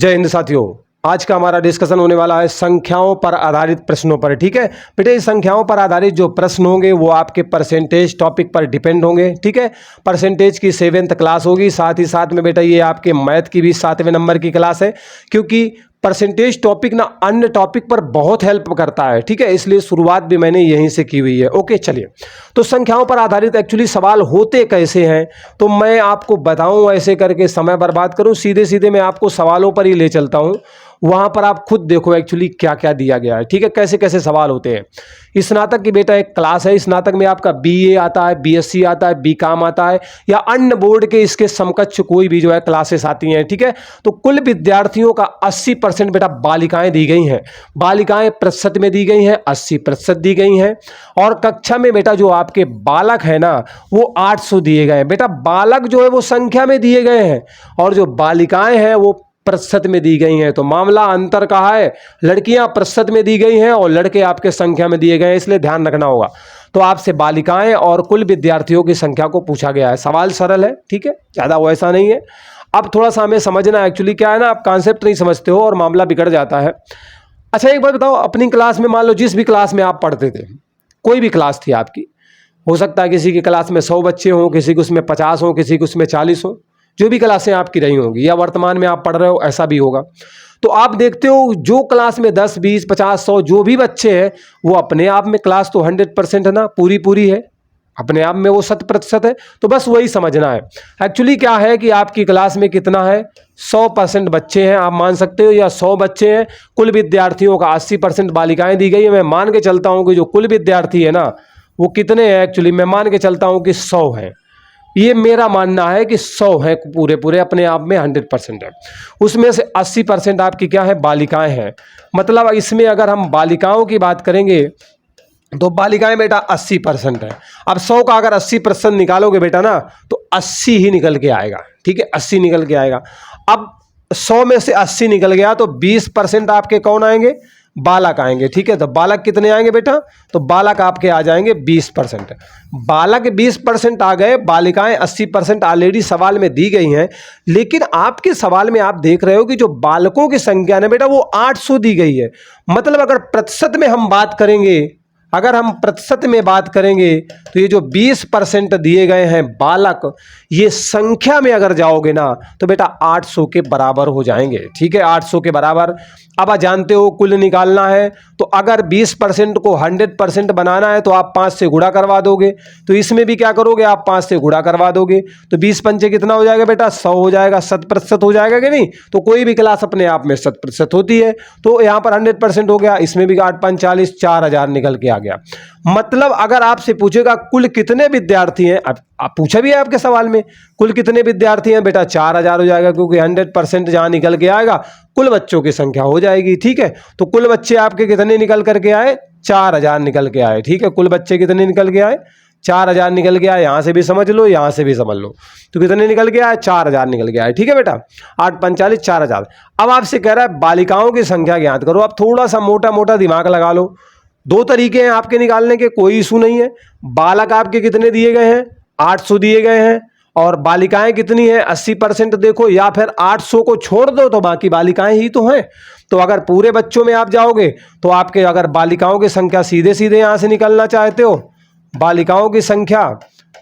जय हिंद साथियों। आज का हमारा डिस्कशन होने वाला है संख्याओं पर आधारित प्रश्नों पर। ठीक है बेटे, इस संख्याओं पर आधारित जो प्रश्न होंगे वो आपके परसेंटेज टॉपिक पर डिपेंड होंगे। ठीक है, परसेंटेज की 7th क्लास होगी, साथ ही साथ में बेटा ये आपके मैथ की भी 7वें नंबर की क्लास है, क्योंकि परसेंटेज टॉपिक ना अन्य टॉपिक पर बहुत हेल्प करता है। ठीक है, इसलिए शुरुआत भी मैंने यहीं से की हुई है। ओके चलिए, तो संख्याओं पर आधारित एक्चुअली सवाल होते कैसे हैं तो मैं आपको बताऊं, ऐसे करके समय बर्बाद करूं, सीधे सीधे मैं आपको सवालों पर ही ले चलता हूं, वहां पर आप खुद देखो एक्चुअली क्या क्या दिया गया है। ठीक है, कैसे कैसे सवाल होते हैं। स्नातक की बेटा एक क्लास है, स्नातक में आपका बीए आता है, बीएससी आता है, बीकॉम आता है, या अन्य बोर्ड के इसके समकक्ष कोई भी जो है क्लासेस आती हैं। ठीक है, तो कुल विद्यार्थियों का 80% बेटा बालिकाएं दी गई हैं। बालिकाएं प्रतिशत में दी गई हैं, 80% दी गई हैं। और कक्षा में बेटा जो आपके बालक है ना वो 800 दिए गए हैं। बेटा बालक जो है वो संख्या में दिए गए हैं और जो बालिकाएं हैं वो प्रतिशत में दी गई हैं। तो मामला अंतर कहा है, लड़कियां प्रतिशत में दी गई हैं और लड़के आपके संख्या में दिए गए हैं, इसलिए ध्यान रखना होगा। तो आपसे बालिकाएं और कुल विद्यार्थियों की संख्या को पूछा गया है। सवाल सरल है, ठीक है, ज्यादा वैसा नहीं है। अब थोड़ा सा हमें समझना, एक्चुअली क्या है ना, आप कॉन्सेप्ट नहीं समझते हो और मामला बिगड़ जाता है। अच्छा एक बात बताओ, अपनी क्लास में मान लो जिस भी क्लास में आप पढ़ते थे, कोई भी क्लास थी आपकी, हो सकता है किसी की क्लास में 100 बच्चे हों, किसी की उसमें 50 हों, किसी की उसमें 40 हों, जो भी क्लासें आपकी रही होंगी या वर्तमान में आप पढ़ रहे हो ऐसा भी होगा। तो आप देखते हो जो क्लास में 10, 20, 50, 100 जो भी बच्चे हैं वो अपने आप में क्लास तो 100% है ना, पूरी पूरी है, अपने आप में वो 100% है। तो बस वही समझना है। एक्चुअली क्या है कि आपकी क्लास में कितना है, 100% बच्चे हैं, आप मान सकते हो, या 100 बच्चे हैं। कुल विद्यार्थियों का 80% बालिकाएं दी गई है। मैं मान के चलता हूं कि जो कुल विद्यार्थी है ना वो कितने हैं, एक्चुअली मैं मान के चलता हूं कि 100 हैं। ये मेरा मानना है कि 100 है, पूरे पूरे अपने आप में 100% है। उसमें से 80% आपकी क्या है, बालिकाएं हैं। मतलब इसमें अगर हम बालिकाओं की बात करेंगे तो बालिकाएं बेटा 80% है। अब 100 का अगर 80% निकालोगे बेटा ना तो 80 ही निकल के आएगा। ठीक है, 80 निकल के आएगा। अब 100 में से 80 निकल गया तो 20% आपके कौन आएंगे, बालक आएंगे। ठीक है, तो बालक कितने आएंगे बेटा, तो बालक आपके आ जाएंगे 20%। बालक 20% आ गए, बालिकाएं 80% ऑलरेडी सवाल में दी गई हैं। लेकिन आपके सवाल में आप देख रहे हो कि जो बालकों की संख्या है बेटा वो 800 दी गई है। मतलब अगर प्रतिशत में हम बात करेंगे, अगर हम प्रतिशत में बात करेंगे तो ये जो 20% दिए गए हैं बालक, ये संख्या में अगर जाओगे ना तो बेटा 800 के बराबर हो जाएंगे। ठीक है, 800 के बराबर। अब आप जानते हो कुल निकालना है तो अगर 20% को 100% बनाना है तो आप 5 से गुणा करवा दोगे। तो इसमें भी क्या करोगे, आप 5 से गुणा करवा दोगे तो 20 पंचे कितना हो जाएगा बेटा, 100 हो जाएगा। 100% हो जाएगा कि नहीं, तो कोई भी क्लास अपने आप में 100% होती है। तो यहाँ पर 100% हो गया, इसमें भी 8 5 40, 4000 निकल के आ गया। मतलब अगर आपसे पूछेगा कुल कितने विद्यार्थी हैं, अब आप पूछा भी है आपके सवाल में कुल कितने विद्यार्थी हैं, बेटा 4000 हो जाएगा, क्योंकि 100% जहां निकल के आएगा कुल बच्चों की संख्या हो जाएगी। ठीक है, तो कुल बच्चे आपके कितने निकल करके आए, 4000 निकल के आए। ठीक है, कुल बच्चे कितने निकल के आए, 4000 निकल के आए। यहां से भी समझ लो, यहां से भी समझ लो, तो कितने निकल के आए, 4000 निकल के आए। ठीक है बेटा, 8 5 40, 4000। अब आपसे कह रहा है बालिकाओं की संख्या ज्ञात करो। अब थोड़ा सा मोटा मोटा दिमाग लगा लो। 2 तरीके हैं आपके निकालने के, कोई इशू नहीं है। बालक आपके कितने दिए गए हैं, 800 दिए गए हैं, और बालिकाएं कितनी है, 80% देखो, या फिर 800 को छोड़ दो तो बाकी बालिकाएं ही तो हैं। तो अगर पूरे बच्चों में आप जाओगे तो आपके अगर बालिकाओं की संख्या सीधे सीधे यहां से निकलना चाहते हो, बालिकाओं की संख्या,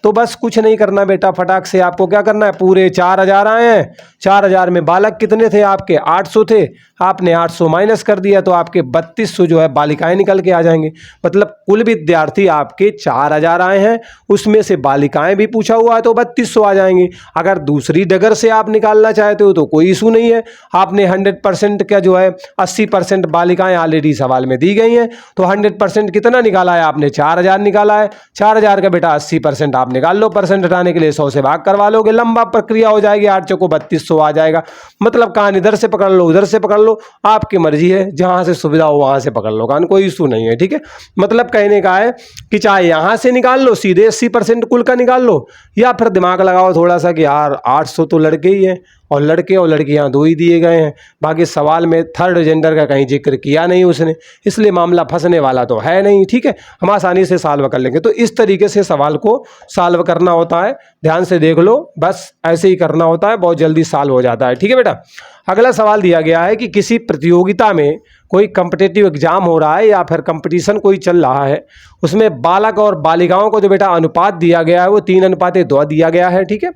तो बस कुछ नहीं करना बेटा, फटाक से आपको क्या करना है, पूरे 4000 आए हैं, 4000 में बालक कितने थे आपके, 800 थे, आपने 800 माइनस कर दिया तो आपके 3200 जो है बालिकाएं निकल के आ जाएंगे। मतलब कुल विद्यार्थी आपके 4000 आए हैं, उसमें से बालिकाएं भी पूछा हुआ है तो 3200 आ जाएंगे। अगर दूसरी डगर से आप निकालना चाहते हो तो कोई इशू नहीं है। आपने 100% का जो है 80% बालिकाएं ऑलरेडी सवाल में दी गई हैं, तो 100% कितना निकाला है आपने, 4000 निकाला है। 4000 का बेटा 80% आप निकाल लो, परसेंट हटाने के लिए 100 से भाग करवा लोगे, लंबा प्रक्रिया हो जाएगी, 8 चौको 3200 आ जाएगा। मतलब कान इधर से पकड़ लो, उधर से पकड़ लो, आपकी मर्जी है, जहां से सुविधा हो वहां से पकड़ लो कान, कोई इशू नहीं है। ठीक है, मतलब कहने का है कि चाहे यहां से निकाल लो सीधे 80% कुल का निकाल लो, या फिर दिमाग लगाओ थोड़ा सा कि यार 800 तो लड़के ही हैं और लड़के और लड़कियां 2 ही दिए गए हैं। बाकी सवाल में थर्ड जेंडर का कहीं जिक्र किया नहीं उसने, इसलिए मामला फंसने वाला तो है नहीं। ठीक है, हम आसानी से सॉल्व कर लेंगे। तो इस तरीके से सवाल को सॉल्व करना होता है, ध्यान से देख लो, बस ऐसे ही करना होता है, बहुत जल्दी सॉल्व हो जाता है। ठीक है बेटा, अगला सवाल दिया गया है कि किसी प्रतियोगिता में कोई कम्पिटिटिव एग्जाम हो रहा है या फिर कंपटीशन कोई चल रहा है, उसमें बालक और बालिकाओं को जो बेटा अनुपात दिया गया है वो 3:2 दिया गया है। ठीक है,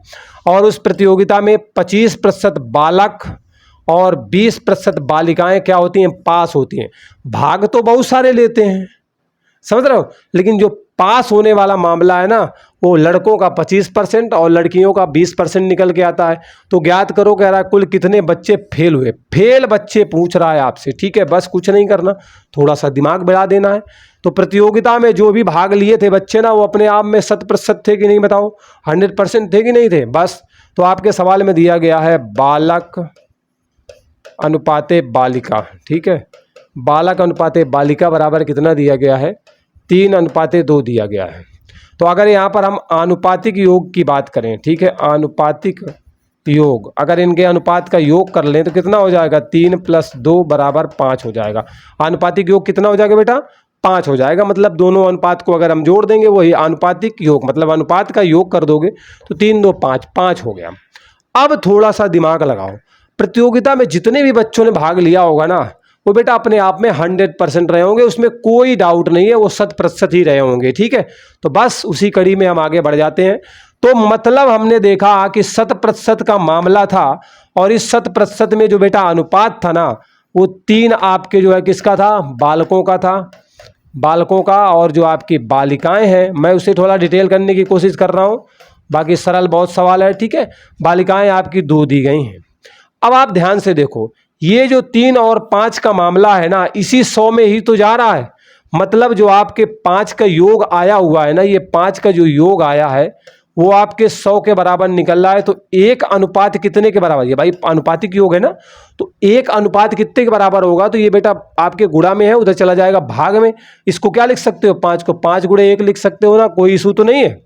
और उस प्रतियोगिता में 25% बालक और 20% बालिकाएं क्या होती हैं, पास होती हैं। भाग तो बहुत सारे लेते हैं, समझ रहे हो, लेकिन जो पास होने वाला मामला है ना, वो लड़कों का 25% और लड़कियों का 20% निकल के आता है। तो ज्ञात करो, कह रहा है कुल कितने बच्चे फेल हुए। फेल बच्चे पूछ रहा है आपसे। ठीक है, बस कुछ नहीं करना, थोड़ा सा दिमाग बढ़ा देना है। तो प्रतियोगिता में जो भी भाग लिए थे बच्चे ना, वो अपने आप में 100% थे कि नहीं, बताओ 100% थे कि नहीं थे। बस तो आपके सवाल में दिया गया है बालक अनुपाते बालिका। ठीक है, बालक अनुपाते बालिका बराबर कितना दिया गया है, 3:2 दिया गया है। तो अगर यहाँ पर हम आनुपातिक योग की बात करें, ठीक है, आनुपातिक योग, अगर इनके अनुपात का योग कर लें तो कितना हो जाएगा, 3 + 2 = 5 हो जाएगा। आनुपातिक योग कितना हो जाएगा बेटा, 5 हो जाएगा। मतलब दोनों अनुपात को अगर हम जोड़ देंगे वही आनुपातिक योग, मतलब अनुपात का योग कर दोगे तो 3 2 5 5 हो गया। अब थोड़ा सा दिमाग लगाओ, प्रतियोगिता में जितने भी बच्चों ने भाग लिया होगा ना, वो बेटा अपने आप में 100% रहे होंगे, उसमें कोई डाउट नहीं है, वो 100% ही रहे होंगे। ठीक है, तो बस उसी कड़ी में हम आगे बढ़ जाते हैं। तो मतलब हमने देखा कि 100% का मामला था, और इस 100% में जो बेटा अनुपात था ना, वो 3 आपके जो है किसका था, बालकों का था, बालकों का। और जो आपकी बालिकाएं हैं, मैं उसे थोड़ा डिटेल करने की कोशिश कर रहा हूँ, बाकी सरल बहुत सवाल है। ठीक है, बालिकाएं आपकी 2 दी गई हैं। अब आप ध्यान से देखो, ये जो 3 और 5 का मामला है ना, इसी 100 में ही तो जा रहा है। मतलब जो आपके 5 का योग आया हुआ है ना, ये 5 का जो योग आया है वो आपके 100 के बराबर निकल रहा है। तो 1 अनुपात कितने के बराबर, ये भाई अनुपातिक योग है ना, तो 1 अनुपात कितने के बराबर होगा, तो ये बेटा आपके गुणा में है, उधर चला जाएगा भाग में। इसको क्या लिख सकते हो, 5 को 5 × 1 लिख सकते हो ना, कोई इशू तो नहीं है।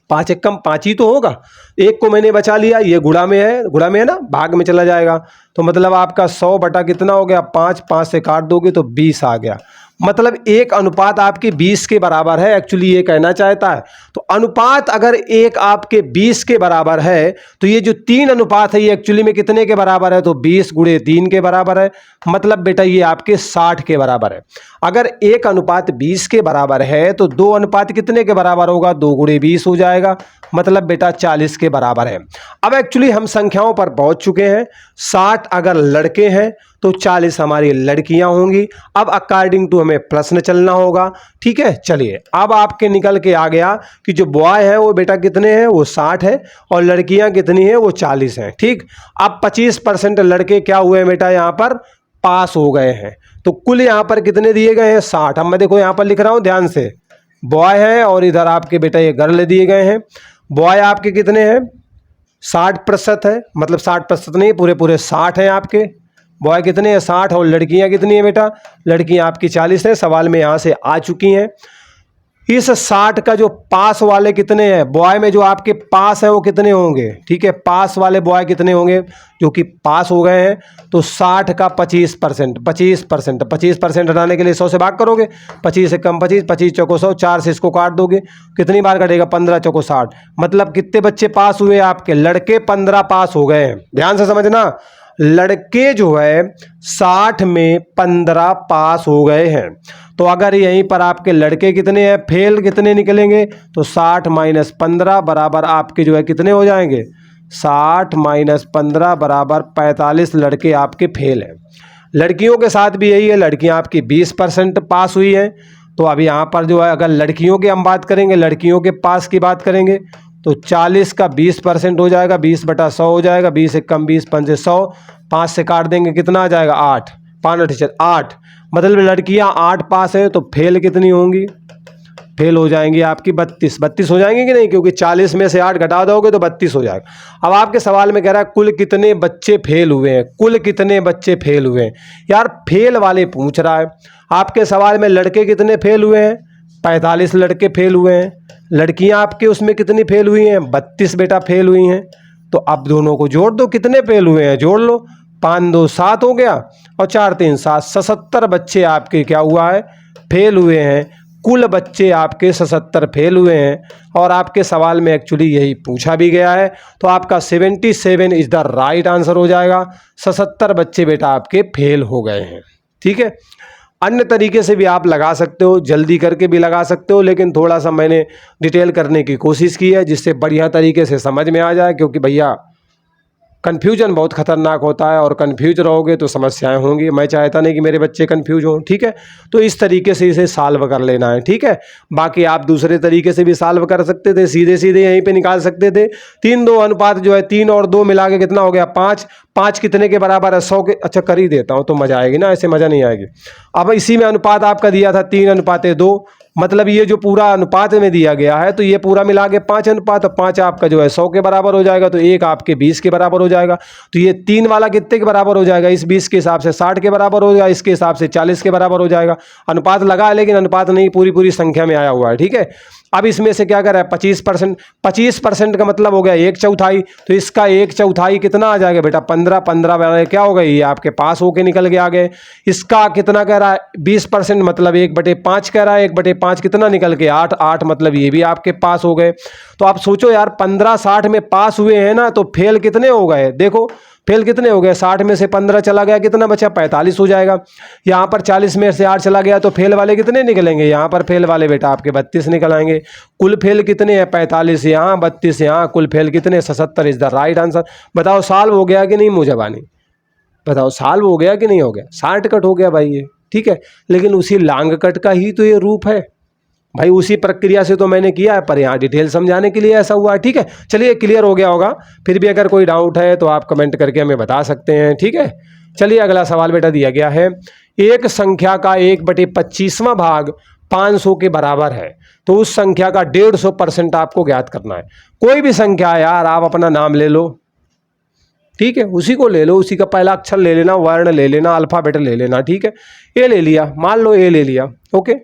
5 × 1 = 5 ही तो होगा। 1 को मैंने बचा लिया, ये गुणा में है ना, भाग में चला जाएगा। तो मतलब आपका 100 बटा कितना हो गया, 5, 5 से काट दोगे तो 20 आ गया। मतलब 1 अनुपात आपके 20 के बराबर है, एक्चुअली ये कहना चाहता है। तो अनुपात अगर 1 आपके 20 के बराबर है, तो ये जो 3 अनुपात है ये एक्चुअली में कितने के बराबर है, तो 20 × 3 के बराबर है। मतलब बेटा ये आपके 60 के बराबर है। अगर 1 अनुपात 20 के बराबर है तो 2 अनुपात कितने के बराबर होगा, 2 × 20 हो जाएगा। मतलब बेटा 40 के बराबर है। अब एक्चुअली हम संख्याओं पर पहुंच चुके हैं। 60 अगर लड़के हैं तो 40 हमारी लड़कियां होंगी। अब अकॉर्डिंग टू हमें प्रश्न चलना होगा। ठीक है, चलिए अब आपके निकल के आ गया कि जो बॉय है वो बेटा कितने हैं, वो 60 है, और लड़कियां कितनी है, वो 40 हैं। ठीक, अब 25% लड़के क्या हुए बेटा, यहाँ पर पास हो गए हैं। तो कुल यहाँ पर कितने दिए गए हैं, 60। अब मैं देखो यहाँ पर लिख रहा हूँ ध्यान से, बॉय है और इधर आपके बेटा ये गर्ल दिए गए हैं। बॉय आपके कितने हैं, 60% है, मतलब 60% नहीं, पूरे पूरे 60 हैं आपके। बॉय कितने हैं, 60, और लड़कियां कितनी हैं बेटा, लड़कियां आपकी 40 हैं। सवाल में यहाँ से आ चुकी हैं। इस 60 का जो पास वाले कितने हैं, बॉय में जो आपके पास है वो कितने होंगे, ठीक है, पास वाले बॉय कितने होंगे जो कि पास हो गए हैं। तो 60 का 25% हटाने के लिए 100 से भाग करोगे, 25 से कम 25, 25 चौको 100, 4 से इसको काट दोगे, कितनी बार कटेगा, 15 चौको 60। मतलब कितने बच्चे पास हुए आपके, लड़के 15 पास हो गए हैं। ध्यान से समझना, लड़के जो है 60 में 15 पास हो गए हैं। तो अगर यहीं पर आपके लड़के कितने हैं, फेल कितने निकलेंगे, तो 60 - 15 बराबर आपके जो है कितने हो जाएंगे, 60 - 15 बराबर 45 लड़के आपके फेल हैं। लड़कियों के साथ भी यही है, लड़कियां आपकी 20% पास हुई हैं। तो अब यहाँ पर जो है अगर लड़कियों की हम बात करेंगे, लड़कियों के पास की बात करेंगे, तो 40 का 20% हो जाएगा, 20/100 हो जाएगा, 20 से कम 20, 5 से 100, 5 से काट देंगे कितना आ जाएगा, 8, 5 8, मतलब लड़कियां 8 पास है। तो फेल कितनी होंगी, फेल हो जाएंगी आपकी 32 हो जाएंगे कि नहीं, क्योंकि 40 में से 8 घटा दोगे तो 32 हो जाएगा। अब आपके सवाल में कह रहा है कुल कितने बच्चे फेल हुए हैं, कुल कितने बच्चे फेल हुए हैं। यार फेल वाले पूछ रहा है आपके सवाल में, लड़के कितने फेल हुए हैं, 45 लड़के फेल हुए हैं। लड़कियां आपके उसमें कितनी फेल हुई हैं, 32 बेटा फेल हुई हैं। तो अब दोनों को जोड़ दो, कितने फेल हुए हैं जोड़ लो, 5 2 7 हो गया और 4 3 7, 77 बच्चे आपके क्या हुआ है फेल हुए हैं। कुल बच्चे आपके 77 फेल हुए हैं और आपके सवाल में एक्चुअली यही पूछा भी गया है। तो आपका 77 इज द राइट आंसर हो जाएगा। 77 बच्चे बेटा आपके फेल हो गए हैं। ठीक है, अन्य तरीके से भी आप लगा सकते हो, जल्दी करके भी लगा सकते हो, लेकिन थोड़ा सा मैंने डिटेल करने की कोशिश की है जिससे बढ़िया तरीके से समझ में आ जाए, क्योंकि भैया कन्फ्यूजन बहुत खतरनाक होता है और कन्फ्यूज रहोगे तो समस्याएं होंगी। मैं चाहता नहीं कि मेरे बच्चे कन्फ्यूज हों। ठीक है, तो इस तरीके से इसे सॉल्व कर लेना है। ठीक है, बाकी आप दूसरे तरीके से भी सॉल्व कर सकते थे, सीधे सीधे यहीं पे निकाल सकते थे। 3 2 अनुपात जो है 3 और 2 मिला के कितना हो गया 5, 5 कितने के बराबर है 100 के। अच्छा कर ही देता हूँ तो मजा आएगी ना, ऐसे मजा नहीं आएगी। अब इसी में अनुपात आपका दिया था 3:2, मतलब ये जो पूरा अनुपात में दिया गया है तो ये पूरा मिला के 5 अनुपात, 5 आपका जो है 100 के बराबर हो जाएगा, तो 1 आपके 20 के बराबर हो जाएगा। तो ये 3 वाला कितने के बराबर हो जाएगा, इस 20 के हिसाब से 60 के बराबर हो जाएगा, इसके हिसाब से 40 के बराबर हो जाएगा। अनुपात लगा है लेकिन अनुपात नहीं पूरी संख्या में आया हुआ है। ठीक है, अब इसमें से क्या कर रहा है 25%, 25% का मतलब हो गया 1/4, तो इसका 1/4 कितना आ जाएगा बेटा 15, 15 वाले क्या हो गए ये आपके पास होके निकल के आ गए। इसका कितना कह रहा है 20% मतलब 1/5 कह रहा है, 1/5 कितना निकल के 8, 8 मतलब ये भी आपके पास हो गए। तो आप सोचो यार 15-60 में पास हुए हैं ना, तो फेल कितने हो गए, देखो फेल कितने हो गए, 60 में से 15 चला गया कितना बचा 45 हो जाएगा। यहाँ पर 40 में से 8 चला गया तो फेल वाले कितने निकलेंगे, यहाँ पर फेल वाले बेटा आपके 32 निकल आएंगे। कुल फेल कितने हैं 45 यहाँ, 32 यहाँ, कुल फेल कितने 77 इज द राइट आंसर। बताओ सॉल्व हो गया कि नहीं मुझबानी, बताओ सॉल्व हो गया कि नहीं हो गया, शॉर्टकट हो गया भाई ये। ठीक है, लेकिन उसी लॉन्ग कट का ही तो ये रूप है भाई, उसी प्रक्रिया से तो मैंने किया है, पर यहाँ डिटेल समझाने के लिए ऐसा हुआ है। ठीक है, चलिए क्लियर हो गया होगा। फिर भी अगर कोई डाउट है तो आप कमेंट करके हमें बता सकते हैं। ठीक है, चलिए अगला सवाल बेटा दिया गया है, एक संख्या का 1/25वां भाग 500 के बराबर है, तो उस संख्या का 150% आपको ज्ञात करना है। कोई भी संख्या यार, आप अपना नाम ले लो, ठीक है, उसी को ले लो, उसी का पहला अक्षर ले लेना, वर्ण ले लेना, अल्फाबेट ले लेना। ठीक है, ए ले लिया, मान लो ए ले लिया, ओके।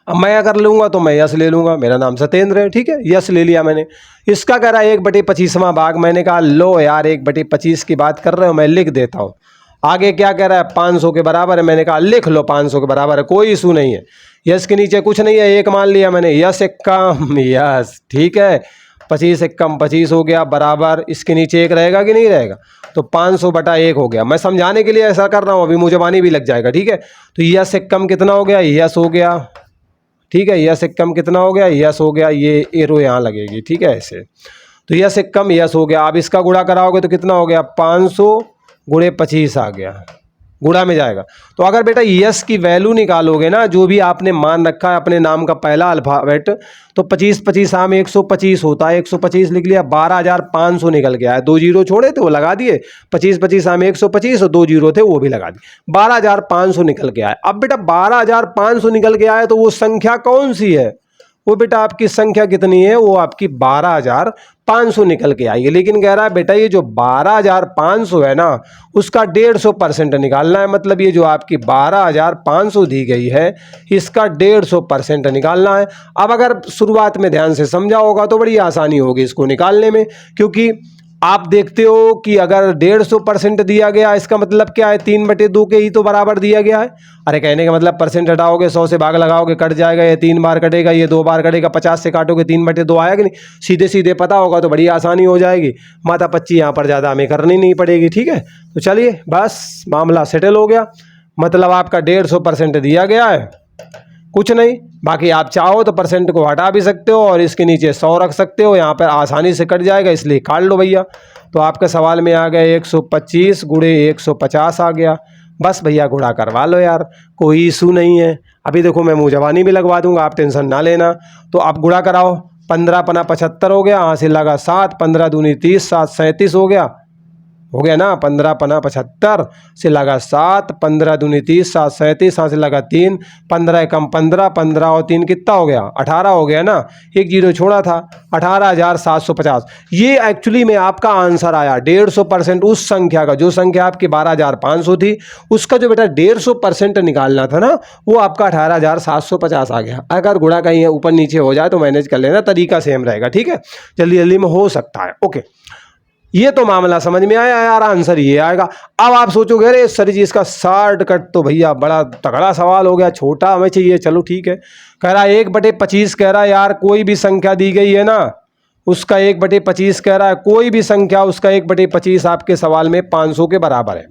अब मैं अगर लूँगा तो मैं यश ले लूँगा, मेरा नाम सत्येंद्र है। ठीक है, यश ले लिया मैंने। इसका कह रहा है 1/25वां भाग, मैंने कहा लो यार 1/25 की बात कर रहे हो, मैं लिख देता हूँ। आगे क्या कह रहा है 500 के बराबर है, मैंने कहा लिख लो 500 के बराबर है, कोई इशू नहीं है। यश के नीचे कुछ नहीं है, 1 मान लिया मैंने, यश एकम यश, ठीक है, 25 एकम 25 हो गया बराबर, इसके नीचे 1 रहेगा कि नहीं रहेगा, तो 500/1 हो गया। मैं समझाने के लिए ऐसा कर रहा हूँ, अभी मुझबानी भी लग जाएगा। ठीक है, तो यश एकम कितना हो गया, यश हो गया। ठीक है, यश एकम कितना हो गया, यश हो गया, ये एरो यहाँ लगेगी। ठीक है, ऐसे तो यश एकम यश हो गया। अब इसका गुणा कराओगे तो कितना हो गया 500 × 25 आ गया, गुणा में जाएगा। तो अगर बेटा यश की वैल्यू निकालोगे ना, जो भी आपने मान रखा है अपने नाम का पहला अल्फाबेट, तो 25 25 आम 125 होता है, 125 लिख लिया, 12,500 निकल गया है। 2 जीरो छोड़े थे वो लगा दिए, 25 25 आम 125 और 2 जीरो थे वो भी लगा दिए, 12,500 निकल के आए। अब बेटा 12,500 निकल के आए तो वो संख्या कौन सी है, वो बेटा आपकी संख्या कितनी है, वो आपकी 12,500 निकल के आई है। लेकिन कह रहा है बेटा ये जो 12,500 है ना, उसका 150% निकालना है। मतलब ये जो आपकी 12,500 दी गई है, इसका 150% निकालना है। अब अगर शुरुआत में ध्यान से समझा होगा तो बड़ी आसानी होगी इसको निकालने में, क्योंकि आप देखते हो कि अगर 150% दिया गया, इसका मतलब क्या है 3/2 के ही तो बराबर दिया गया है। अरे कहने का मतलब परसेंट हटाओगे, 100 से भाग लगाओगे, कट जाएगा, ये 3 बार कटेगा, ये 2 बार कटेगा, 50 से काटोगे 3/2 आया कि नहीं। सीधे सीधे पता होगा तो बड़ी आसानी हो जाएगी, माता पच्ची यहाँ पर ज़्यादा हमें करनी नहीं पड़ेगी। ठीक है, तो चलिए बस मामला सेटल हो गया। मतलब आपका 150% दिया गया है, कुछ नहीं। बाकी आप चाहो तो परसेंट को हटा भी सकते हो और इसके नीचे 100 रख सकते हो, यहाँ पर आसानी से कट जाएगा, इसलिए काट लो भैया। तो आपके सवाल में आ गया 125 × 150 आ गया। बस भैया गुणा करवा लो यार, कोई इशू नहीं है। अभी देखो मैं मुझबानी भी लगवा दूंगा, आप टेंशन ना लेना। तो आप गुणा कराओ, 15 × 75 हो गया, यहाँ से लगा 7, 15 दूनी 30, 7 37 हो गया ना, 15 × 75 से लगा 7, 15 दूनी 30, 7 37, यहाँ से लगा 3, 15 एकम 15, 15 और 3 कितना हो गया 18 हो गया ना, 1 जीरो छोड़ा था, 18,750। ये एक्चुअली में आपका आंसर आया 150% उस संख्या का, जो संख्या आपकी 12,500 थी, उसका जो बेटा 150% निकालना था ना, वो आपका 18,750 आ गया। अगर गुणा कहीं ऊपर नीचे हो जाए तो मैनेज कर लेना, तरीका सेम रहेगा। ठीक है, जल्दी जल्दी में हो सकता है। ओके, ये तो मामला समझ में आया यार, आंसर ये आएगा। अब आप सोचोगे अरे सर जी इसका शॉर्टकट तो भैया बड़ा तगड़ा सवाल हो गया, छोटा हमें चाहिए। चलो ठीक है, कह रहा 1/25 कह रहा है यार, कोई भी संख्या दी गई है ना उसका 1/25 कह रहा है, कोई भी संख्या उसका 1/25 आपके सवाल में 500 के बराबर है।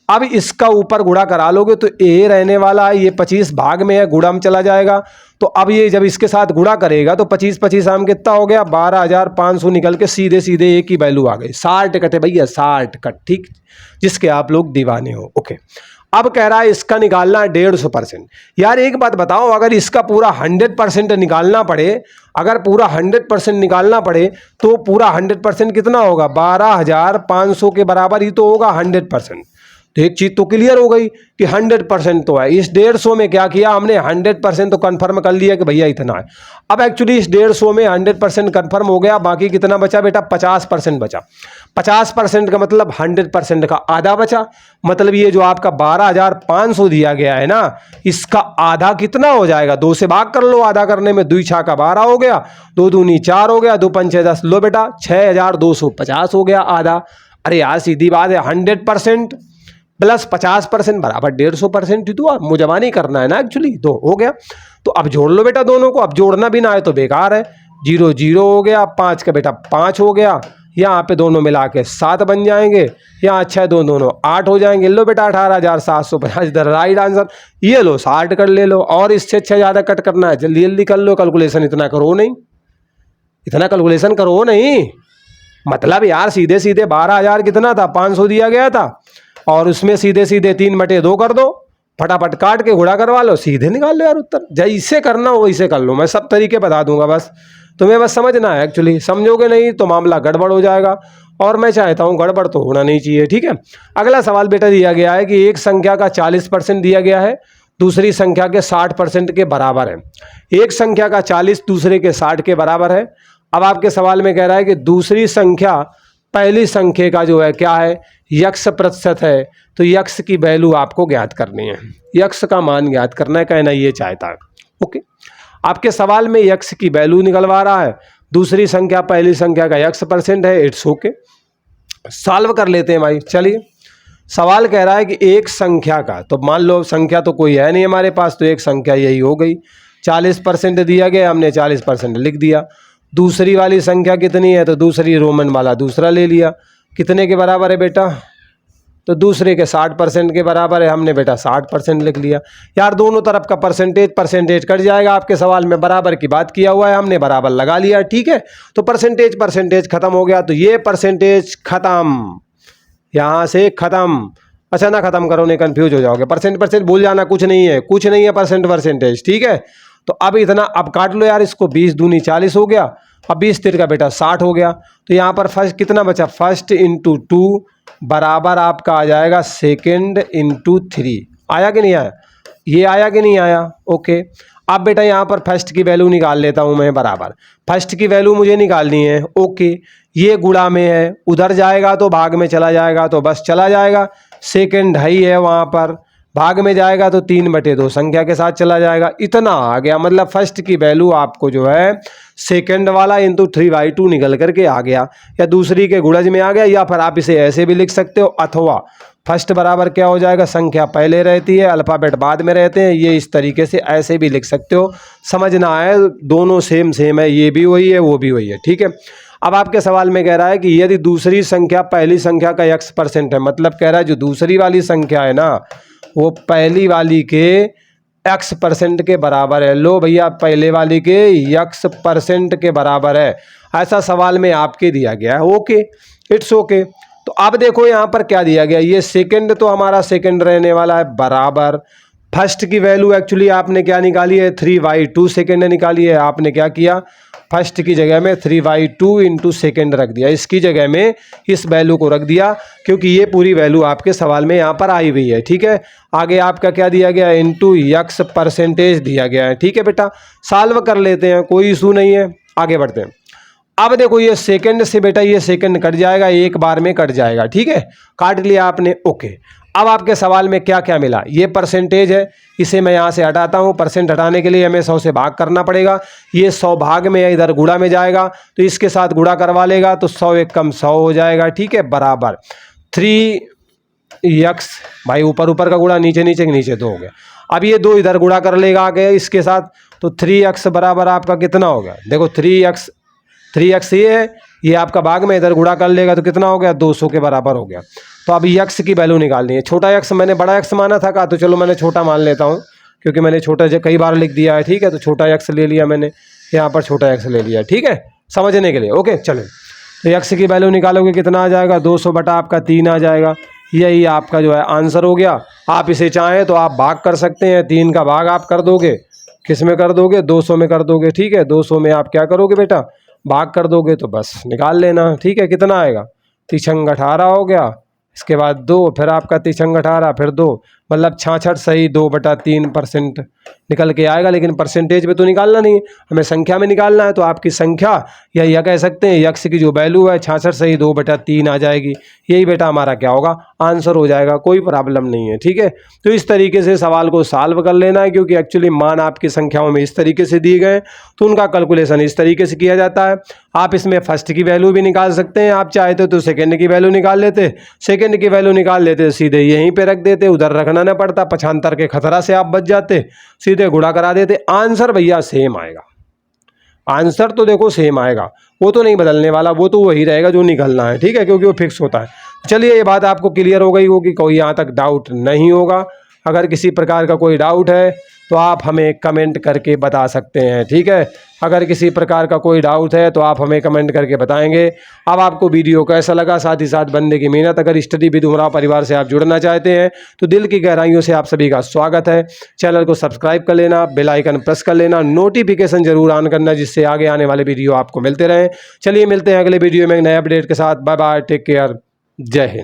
अब इसका ऊपर गुणा करा लोगे तो ए रहने वाला है, ये 25 भाग में है, गुणा में चला जाएगा। तो अब ये जब इसके साथ गुणा करेगा तो 25 आम कितना हो गया, 12,500 निकल के सीधे सीधे ए की वैल्यू आ गई। 60 कट है भैया, 60 कट, ठीक, जिसके आप लोग दीवाने हो। ओके, अब कह रहा है इसका निकालना है 150%। यार एक बात बताओ, अगर इसका पूरा 100% निकालना पड़े, अगर पूरा 100% निकालना पड़े तो पूरा 100% कितना होगा, 12,500 के बराबर ही तो होगा 100%। तो एक चीज तो क्लियर हो गई कि 100% तो है। इस 150 में क्या किया हमने, 100% तो कंफर्म कर लिया कि भैया इतना है। अब एक्चुअली इस 150 में 100% कंफर्म हो गया, बाकी कितना बचा बेटा, 50% बचा। 50% का मतलब 100% का आधा बचा। मतलब ये जो आपका 12,500 दिया गया है ना, इसका आधा कितना हो जाएगा, 2 से भाग कर लो, आधा करने में 2 छा का 12 हो गया, 2 दूनी 4 हो गया, 2 पंचे 10, लो बेटा 6,250 हो गया आधा। अरे यार सीधी बात है, 100% प्लस 50% बराबर 150% ही तो, आप मुजबानी करना है ना एक्चुअली, तो हो गया। तो अब जोड़ लो बेटा दोनों को, अब जोड़ना भी ना है तो बेकार है। 0 0 हो गया, 5 का बेटा 5 हो गया, यहाँ पे दोनों मिला के 7 बन जाएंगे, यहाँ 6 दोनों 8 हो जाएंगे। लो बेटा 18,750 इधर राइट आंसर। ये लो 60 कर ले लो, और इससे अच्छा ज़्यादा कट करना है जल्दी जल्दी कर लो कैलकुलेशन, इतना करो नहीं, इतना कैलकुलेशन करो नहीं। मतलब यार सीधे सीधे 12,000 कितना था, 500 दिया गया था, और उसमें सीधे सीधे 3/2 कर दो, फटाफट काट के गुणा करवा लो, सीधे निकाल लो यार उत्तर। जैसे करना हो वैसे कर लो, मैं सब तरीके बता दूंगा, बस तुम्हें बस समझना है एक्चुअली। समझोगे नहीं तो मामला गड़बड़ हो जाएगा, और मैं चाहता हूँ गड़बड़ तो होना नहीं चाहिए, ठीक है। अगला सवाल बेटा दिया गया है कि एक संख्या का 40% दिया गया है, दूसरी संख्या के 60% के बराबर है। एक संख्या का 40 दूसरे के 60 के बराबर है। अब आपके सवाल में कह रहा है कि दूसरी संख्या पहली संख्या का जो है क्या है, यक्स प्रतिशत है, तो यक्स की वैल्यू आपको ज्ञात करनी है, यक्स का मान ज्ञात करना है, कहना ये चाहता है। ओके, आपके सवाल में यक्स की वैल्यू निकलवा रहा है, दूसरी संख्या पहली संख्या का यक्स % है, इट्स ओके। सॉल्व कर लेते हैं भाई, चलिए। सवाल कह रहा है कि एक संख्या का, तो मान लो संख्या तो कोई है नहीं हमारे पास, तो एक संख्या यही हो गई, 40% दिया गया, हमने 40% लिख दिया। दूसरी वाली संख्या कितनी है, तो दूसरी रोमन वाला दूसरा ले लिया, कितने के बराबर है बेटा, तो दूसरे के 60% के बराबर है, हमने बेटा 60% लिख लिया। यार दोनों तरफ का परसेंटेज कट जाएगा, आपके सवाल में बराबर की बात किया हुआ है, हमने बराबर लगा लिया, ठीक है। तो परसेंटेज खत्म हो गया, तो ये परसेंटेज खत्म, यहाँ से खत्म। अच्छा ना खत्म करो, नहीं कंफ्यूज हो जाओगे, परसेंट भूल जाना, कुछ नहीं है, कुछ नहीं है परसेंटेज, ठीक है। तो अब इतना, अब काट लो यार इसको, 20 दूनी 40 हो गया, अब 20 3 का बेटा 60 हो गया। तो यहाँ पर फर्स्ट कितना बचा, फर्स्ट इंटू 2 बराबर आपका आ जाएगा सेकेंड इंटू 3। आया कि नहीं आया, ये आया कि नहीं आया, ओके। अब बेटा यहाँ पर फर्स्ट की वैल्यू निकाल लेता हूँ मैं, बराबर फर्स्ट की वैल्यू मुझे निकालनी है, ओके। ये गुणा में है, उधर जाएगा तो भाग में चला जाएगा, तो बस चला जाएगा। सेकेंड ही है वहाँ पर, भाग में जाएगा तो 3/2 संख्या के साथ चला जाएगा, इतना आ गया। मतलब फर्स्ट की वैल्यू आपको जो है सेकंड वाला इंटू 3/2 निकल करके आ गया, या दूसरी के गुणज में आ गया, या फिर आप इसे ऐसे भी लिख सकते हो, अथवा फर्स्ट बराबर क्या हो जाएगा, संख्या पहले रहती है अल्फ़ाबेट बाद में रहते हैं, ये इस तरीके से ऐसे भी लिख सकते हो। समझना है दोनों सेम है, ये भी वही है वो भी वही है, ठीक है। अब आपके सवाल में कह रहा है कि यदि दूसरी संख्या पहली संख्या का x% है, मतलब कह रहा है जो दूसरी वाली संख्या है ना वो पहली वाली के x% के बराबर है। लो भैया पहले वाली के x% के बराबर है, ऐसा सवाल में आपके दिया गया है, ओके, इट्स ओके। तो अब देखो यहाँ पर क्या दिया गया, ये सेकंड तो हमारा सेकंड रहने वाला है, बराबर फर्स्ट की वैल्यू एक्चुअली आपने क्या निकाली है, 3/2 सेकेंड निकाली है। आपने क्या किया, फर्स्ट की जगह में 3/2 इंटू सेकेंड रख दिया, इसकी जगह में इस वैल्यू को रख दिया, क्योंकि ये पूरी वैल्यू आपके सवाल में यहाँ पर आई हुई है, ठीक है। आगे आपका क्या दिया गया, इंटू x% दिया गया है, ठीक है बेटा। सॉल्व कर लेते हैं, कोई इशू नहीं है, आगे बढ़ते हैं। अब देखो ये सेकंड से बेटा ये सेकंड कट जाएगा, एक बार में कट जाएगा, ठीक है, काट लिया आपने, ओके। अब आपके सवाल में क्या क्या मिला, ये परसेंटेज है, इसे मैं यहाँ से हटाता हूँ। परसेंट हटाने के लिए हमें 100 से भाग करना पड़ेगा। ये 100 भाग में इधर गुणा में जाएगा तो इसके साथ गुणा करवा लेगा तो 100 एक कम 100 हो जाएगा, ठीक है, बराबर 3x, भाई ऊपर ऊपर का गुणा, नीचे नीचे नीचे 2 हो गया। अब ये 2 इधर गुणा कर लेगा आगे इसके साथ, तो 3x बराबर आपका कितना हो गया, देखो 3x ये है, ये आपका भाग में इधर गुणा कर लेगा तो कितना हो गया, 200 के बराबर हो गया। तो अब x की वैल्यू निकालनी है। छोटा x मैंने बड़ा x माना था का, तो चलो मैंने छोटा मान लेता हूँ क्योंकि मैंने छोटा कई बार लिख दिया है, ठीक है। तो छोटा x ले लिया मैंने, यहाँ पर छोटा x ले लिया, ठीक है, समझने के लिए। ओके चलो, तो x की वैल्यू निकालोगे कितना आ जाएगा, 200 बटा आपका 3 आ जाएगा। यही आपका जो है आंसर हो गया। आप इसे चाहें तो आप भाग कर सकते हैं, 3 का भाग आप कर दोगे, किस में कर दोगे, 200 में कर दोगे, ठीक है। 200 में आप क्या करोगे बेटा, भाग कर दोगे तो बस निकाल लेना, ठीक है। कितना आएगा, 3 18 हो गया, इसके बाद 2, फिर आपका 3 18, फिर 2, मतलब 66 सही 2/3% निकल के आएगा। लेकिन परसेंटेज में तो निकालना नहीं है, हमें संख्या में निकालना है। तो आपकी संख्या या यह कह सकते हैं x की जो वैल्यू है 66 सही 2/3 आ जाएगी। यही बेटा हमारा क्या होगा, आंसर हो जाएगा, कोई प्रॉब्लम नहीं है, ठीक है। तो इस तरीके से सवाल को सॉल्व कर लेना है, क्योंकि एक्चुअली मान आपकी संख्याओं में इस तरीके से दिए गए तो उनका कैलकुलेशन इस तरीके से किया जाता है। आप इसमें फर्स्ट की वैल्यू भी निकाल सकते हैं, आप चाहते तो सेकेंड की वैल्यू निकाल लेते, सेकेंड की वैल्यू निकाल लेते सीधे यहीं पे रख देते, उधर रखना ना पड़ता, 75 के खतरा से आप बच जाते, सीधे गुणा करा देते। आंसर भैया सेम आएगा, आंसर तो देखो सेम आएगा, वो तो नहीं बदलने वाला, वो तो वही रहेगा जो निकलना है, ठीक है, क्योंकि वो फिक्स होता है। चलिए ये बात आपको क्लियर हो गई होगी, कोई यहाँ तक डाउट नहीं होगा। अगर किसी प्रकार का कोई डाउट है तो आप हमें कमेंट करके बता सकते हैं, ठीक है। अगर किसी प्रकार का कोई डाउट है तो आप हमें कमेंट करके बताएंगे। अब आपको वीडियो कैसा लगा, साथ ही साथ बंदे की मेहनत, अगर स्टडी विद उमराव परिवार से आप जुड़ना चाहते हैं तो दिल की गहराइयों से आप सभी का स्वागत है। चैनल को सब्सक्राइब कर लेना, बेल आइकन प्रेस कर लेना, नोटिफिकेशन जरूर ऑन करना, जिससे आगे आने वाले वीडियो आपको मिलते रहें। चलिए मिलते हैं अगले वीडियो में नए अपडेट के साथ। बाय बाय, टेक केयर, जय हिंद।